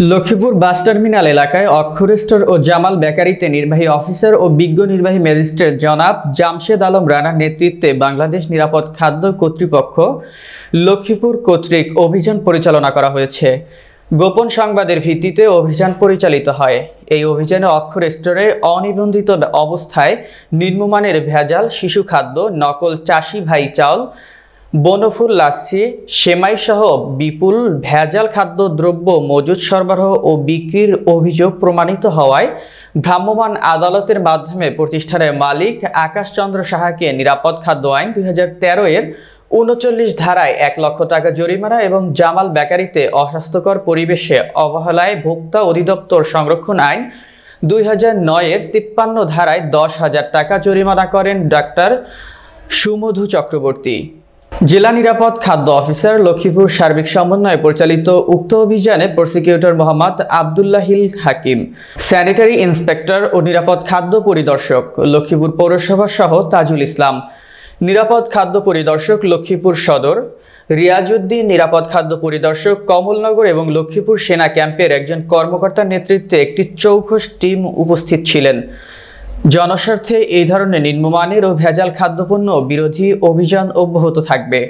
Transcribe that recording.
Lakshmipur bus terminal এলাকায় অক্ষর store ও জামাল বেকারিতে নির্বাহী অফিসার ও বিজ্ঞ নির্বাহী ম্যাজিস্ট্রেট জনাব জামশেদ আলম রানার নেতৃত্বে বাংলাদেশ নিরাপদ খাদ্য কর্তৃপক্ষ লক্ষ্মীপুর কর্তৃক অভিযান পরিচালনা করা হয়েছে। গোপন সংবাদের ভিত্তিতে অভিযান পরিচালিত হয়। এই অভিযানে অক্ষর স্টোরে অনিবন্ধিত অবস্থায় নিম্নমানের ভেজাল শিশু খাদ্য, নকল চাষি ভাই চাউল, বনফুল লাচ্ছি, সেমাই সহ বিপুল ভেজাল খাদ্যদ্রব্য মজুদ সরবরাহ ও বিক্রির অভিযোগ প্রমাণিত হওয়ায় ভ্রাম্যমাণ আদালতের মাধ্যমে প্রতিষ্ঠানের মালিক আকাশ চন্দ্র সাহাকে নিরাপদ খাদ্য আইন 2013 এর 39 ধারায় 1 লক্ষ টাকা জরিমানা এবং জামাল বেকারিতে অস্বাস্থ্যকর পরিবেশে অবহেলায় ভোক্তা অধিদপ্তর সংরক্ষণ আইন 2009 এর 53 ধারায় 10,000 টাকা জরিমানা করেন ডাক্তার সুমধু চক্রবর্তী। জেলা নিরাপদ খাদ্য অফিসার লক্ষ্মীপুর সার্বিক সমন্বয়ে পরিচালিত উক্ত অভিযানে প্রসিকিউটর মোহাম্মদ আব্দুল্লাহিল হাকিম, স্যানিটারি ইন্সপেক্টর ও নিরাপদ খাদ্য পরিদর্শক লক্ষ্মীপুর পৌরসভা সহ তাজুল ইসলাম, নিরাপদ খাদ্য পরিদর্শক লক্ষ্মীপুর সদর রিয়াজউদ্দিন, নিরাপদ খাদ্য পরিদর্শক কমলনগর এবং লক্ষ্মীপুর সেনা ক্যাম্পের একজন কর্মকর্তার নেতৃত্বে একটি চৌখস টিম উপস্থিত ছিলেন। জনস্বার্থে এই ধরনের নিম্নমানের ও ভেজাল খাদ্যপণ্য বিরোধী অভিযান অব্যাহত থাকবে।